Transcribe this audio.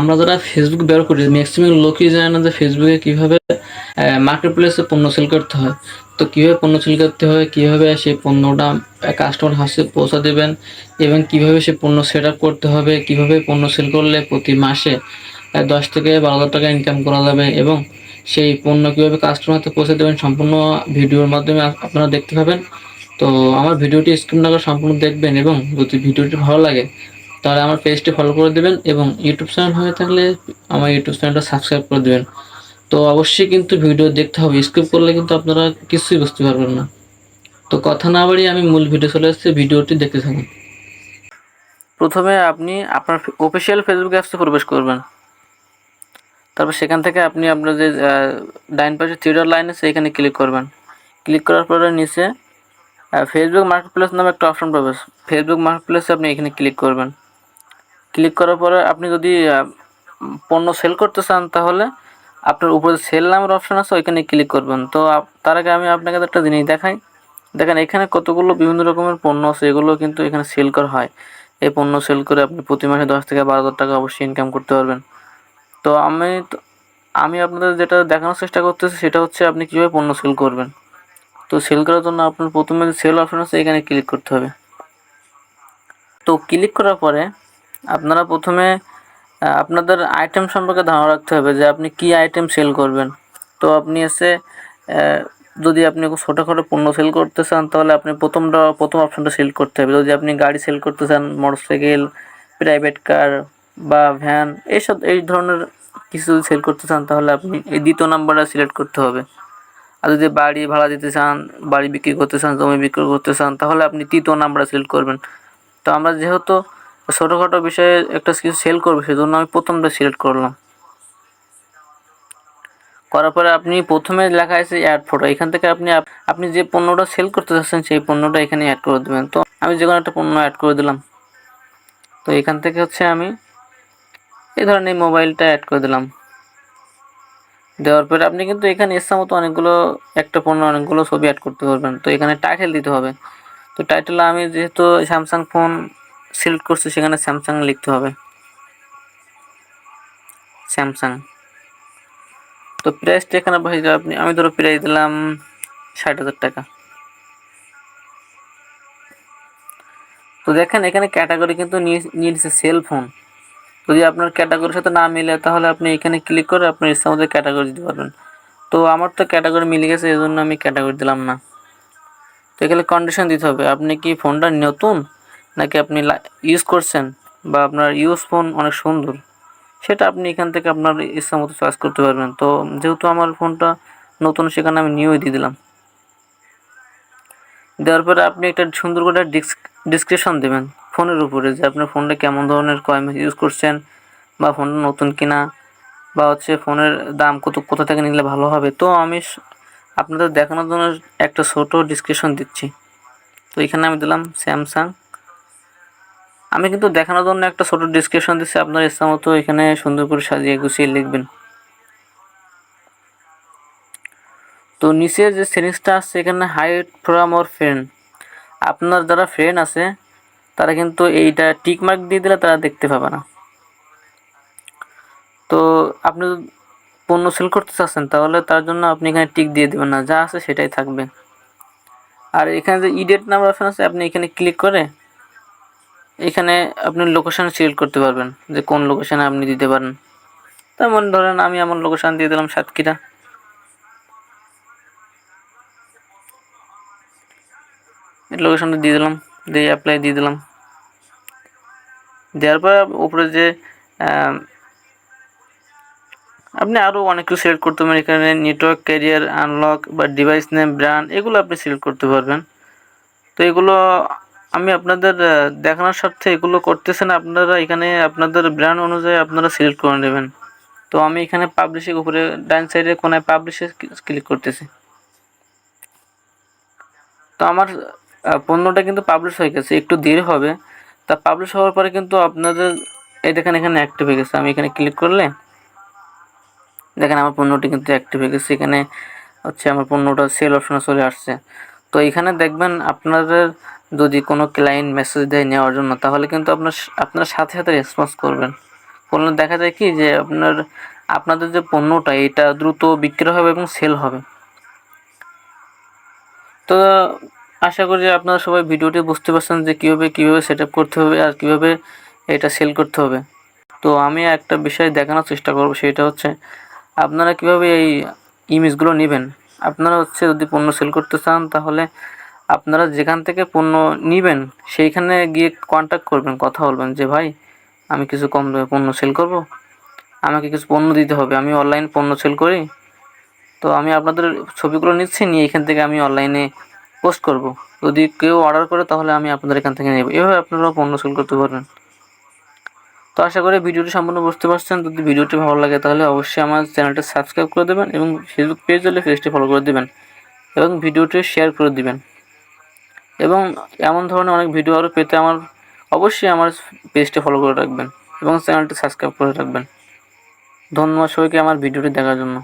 আমরা যারা ফেসবুক ব্যবহার করি ম্যাক্সিমাম লোকই জানে না যে ফেসবুকে কীভাবে মার্কেট প্লেসে পণ্য সেল করতে হয়। তো কীভাবে পণ্য সেল করতে হয়, কীভাবে সেই পণ্যটা কাস্টমার হাতে পৌঁছে দেবেন এবং কীভাবে সে পণ্য সেট আপ করতে হবে, কীভাবে পণ্য সেল করলে প্রতি মাসে 10 থেকে 12,000 টাকা ইনকাম করা যাবে এবং সেই পণ্য কীভাবে কাস্টমার হাতে পৌঁছে দেবেন সম্পূর্ণ ভিডিওর মাধ্যমে আপনারা দেখতে পাবেন। তো আমার ভিডিওটি স্ক্রিন করে সম্পূর্ণ দেখবেন এবং যদি ভিডিওটি ভালো লাগে তাহলে আমার পেজটি ফলো করে দেবেন এবং ইউটিউব চ্যানেল হয়ে থাকলে আমার ইউটিউব চ্যানেলটা সাবস্ক্রাইব করে দেবেন। তো অবশ্যই কিন্তু ভিডিও দেখতে হবে, স্কিপ করলে কিন্তু আপনারা কিছুই বুঝতে পারবেন না। তো কথা না বাড়িয়ে আমি মূল ভিডিও চলে আসছি, ভিডিওটি দেখতে থাকুন। প্রথমে আপনি আপনার অফিসিয়াল ফেসবুক অ্যাপসে প্রবেশ করবেন। তারপর সেখান থেকে আপনি আপনার যে ডাইন পাশে থ্রি লাইন আছে এখানে ক্লিক করবেন। ক্লিক করার পরে নিচে ফেসবুক মার্কেট প্লেস নামে একটা অপশন পাবেন। ফেসবুক মার্কেট প্লেসে আপনি এখানে ক্লিক করবেন। ক্লিক করার পরে আপনি যদি পণ্য সেল করতে চান তাহলে আপনার উপরে সেল নামের অপশন আছে ওইখানে ক্লিক করবেন। তো তার আগে আমি আপনাকে একটা জিনিস দেখাই। দেখেন এখানে কতগুলো বিভিন্ন রকমের পণ্য আছে, এগুলো কিন্তু এখানে সেল করা হয়। এই পণ্য সেল করে আপনি প্রতি মাসে 10 থেকে 12,000 টাকা অবশ্যই ইনকাম করতে পারবেন। তো আমি আপনাদের যেটা দেখানোর চেষ্টা করতেছি সেটা হচ্ছে আপনি কীভাবে পণ্য সেল করবেন। তো সেল করার জন্য আপনার প্রথমে যে সেল অপশন আছে এখানে ক্লিক করতে হবে। তো ক্লিক করার পরে আপনারা প্রথমে আপনাদের আইটেম সম্পর্কে ধারণা রাখতে হবে যে আপনি কী আইটেম সেল করবেন। তো আপনি যদি আপনি ছোটোখাটো পণ্য সেল করতে চান তাহলে আপনি প্রথম অপশনটা সিলেক্ট করতে হবে। যদি আপনি গাড়ি সেল করতে চান, মোটরসাইকেল, প্রাইভেট কার বা ভ্যান এই ধরনের কিছু যদি সেল করতে চান তাহলে আপনি এই দ্বিতীয় নাম্বারটা সিলেক্ট করতে হবে। আর যদি বাড়ি ভাড়া দিতে চান, বাড়ি বিক্রি করতে চান, জমি বিক্রি করতে চান তাহলে আপনি তৃতীয় নাম্বারটা সিলেক্ট করবেন। তো আমরা যেহেতু ছোটোখাটো বিষয়ে একটা কিছু সেল করবো সেজন্য আমি প্রথমটা সিলেক্ট করলাম। করার পরে আপনি প্রথমে লেখা আছে অ্যাড ফটো, এখান থেকে আপনি যে পণ্যটা সেল করতে চাচ্ছেন সেই পণ্যটা এখানে অ্যাড করে দেবেন। তো আমি যে কোনো একটা পণ্য অ্যাড করে দিলাম। তো এখান থেকে আমি এই ধরনের মোবাইলটা অ্যাড করে দিলাম। দেওয়ার পরে আপনি কিন্তু এখানে ইচ্ছা মতো একটা পণ্য অনেকগুলো ছবি অ্যাড করতে পারবেন। তো এখানে টাইটেল দিতে হবে। তো টাইটেলে আমি যেহেতু স্যামসাং ফোন সিলেক্ট করছি সেখানে স্যামসাং লিখতে হবে, স্যামসাং। তো প্রাইসটা এখানে বসে আমি ধরো প্রাইস দিলাম 60,000 টাকা। তো দেখেন এখানে ক্যাটাগরি কিন্তু নিয়ে নিচ্ছে সেল ফোন। যদি আপনার ক্যাটাগরির সাথে না মিলে তাহলে আপনি এখানে ক্লিক করে আপনার ইচ্ছা মতো ক্যাটাগরি দিতে পারবেন। তো আমার তো ক্যাটাগরি মিলে গেছে এজন্য আমি ক্যাটাগরি দিলাম না। তো এখানে কন্ডিশন দিতে হবে, আপনি কি ফোনটা নতুন নাকি আপনি ইউজ করছেন বা আপনার ইউজ ফোন অনেক সুন্দর, সেটা আপনি এখান থেকে আপনার ইচ্ছা মতো চয়েস করতে পারবেন। তো যেহেতু আমার ফোনটা নতুন সেখানে আমি নিউই দিয়ে দিলাম। দেওয়ার পরে আপনি একটা সুন্দর করে ডিসক্রিপশন দেবেন ফোনের উপরে যে আপনার ফোনটা কেমন ধরনের কয় মাস ইউজ করছেন বা ফোনটা নতুন কিনা বা ফোনের দাম কোথা থেকে নিলে ভালো হবে। তো আমি আপনাদের দেখানোর জন্য একটা ছোট ডিসক্রিপশন দিচ্ছি। তো এখানে আমি দিলাম স্যামসাং। আমি কিন্তু দেখানোর জন্য একটা ছোট ডিসক্রিপশন দিচ্ছি, আপনার ইচ্ছা মতো এখানে সুন্দর করে সাজিয়ে গুছিয়ে লিখবেন। তো নিচের যে সেটিংসটা আছে এখানে হাইড ফ্রম আওয়ার ফ্রেন্ড, আপনার যারা ফ্রেন্ড আছে তারা কিন্তু এইটা টিক মার্ক দিয়ে দিলে তারা দেখতে পাবে না। তো আপনি পণ্য সেল করতে চাচ্ছেন তাহলে তার জন্য আপনি এখানে টিক দিয়ে দেবেন না, যা আছে সেটাই থাকবে। আর এখানে যে ইডিট নাম্বার অপশন আছে আপনি এখানে ক্লিক করে এখানে আপনি লোকেশন সিলেক্ট করতে পারবেন যে কোন লোকেশানে আপনি দিতে পারেন। তেমন ধরেন আমি আমার লোকেশান দিয়ে দিলাম সাতক্ষীরা। লোকেশনটা দিয়ে দিলাম, দিয়ে অ্যাপ্লাই দিয়ে দিলাম। দেওয়ার পর উপরে যে আপনি আরও অনেক কিছু সিলেক্ট করতে পারেন। এখানে নেটওয়ার্ক, ক্যারিয়ার, আনলক বা ডিভাইস নেম, ব্র্যান্ড এগুলো আপনি সিলেক্ট করতে পারবেন। তো এগুলো আমি আপনাদের দেখানোর স্বার্থে এগুলো করতেছেন, আপনারা এখানে আপনাদের ব্র্যান্ড অনুযায়ী আপনারা সিলেক্ট করে নেবেন। তো আমি এখানে পাবলিশের উপরে ডান সাইডে কোনায় পাবলিশে ক্লিক করতেছি। তো আমার পণ্যটা কিন্তু পাবলিশ হয়ে গেছে, একটু দেরি হবে। তা পাবলিশ হওয়ার পরে কিন্তু আপনাদের এই দেখেন এখানে অ্যাক্টিভ হয়ে গেছে। আমি এখানে ক্লিক করলে দেখেন আমার পণ্যটি কিন্তু অ্যাক্টিভ হয়ে গেছে। এখানে আমার পণ্যটা সেল অপশনে চলে আসছে। তো এখানে দেখবেন আপনাদের যদি কোনো ক্লায়েন্ট মেসেজ দেয় নেওয়ার জন্য তাহলে কিন্তু আপনারা সাথে সাথে রেসপন্স করবেন। করলে দেখা যায় কি যে আপনাদের যে পণ্যটা এটা দ্রুত বিক্রি হবে এবং সেল হবে। তো আশা করি যে আপনারা সবাই ভিডিওটি বুঝতে পারছেন যে কীভাবে সেটআপ করতে হবে আর কীভাবে এটা সেল করতে হবে। তো আমি একটা বিষয় দেখানোর চেষ্টা করব, সেটা হচ্ছে আপনারা কীভাবে এই ইমেজগুলো নেবেন। আপনারা যদি পণ্য সেল করতে চান তাহলে আপনারা যেখান থেকে পণ্য নিবেন সেইখানে গিয়ে কন্ট্যাক্ট করবেন, কথা বলবেন যে ভাই আমি কিছু কম দামে পণ্য সেল করব, আমাকে কিছু পণ্য দিতে হবে, আমি অনলাইন পণ্য সেল করি, তো আমি আপনাদের ছবিগুলো নিচ্ছি, নিয়ে এখান থেকে আমি অনলাইনে পোস্ট করব, যদি কেউ অর্ডার করে তাহলে আমি আপনাদের এখান থেকে নেব। এভাবে আপনারা পণ্য সেল করতে পারবেন। তো আশা করি ভিডিওটি সম্পূর্ণ বুঝতে পারছেন। যদি ভিডিওটি ভালো লাগে তাহলে অবশ্যই আমার চ্যানেলটি সাবস্ক্রাইব করে দেবেন এবং ফেসবুক পেজ হলে পেজটি ফলো করে দেবেন এবং ভিডিওটি শেয়ার করে দিবেন। এবং এমন ধরনের অনেক ভিডিও আরও পেতে অবশ্যই আমার পেজটি ফলো করে রাখবেন এবং চ্যানেলটি সাবস্ক্রাইব করে রাখবেন। ধন্যবাদ সবাইকে আমার ভিডিওটি দেখার জন্য।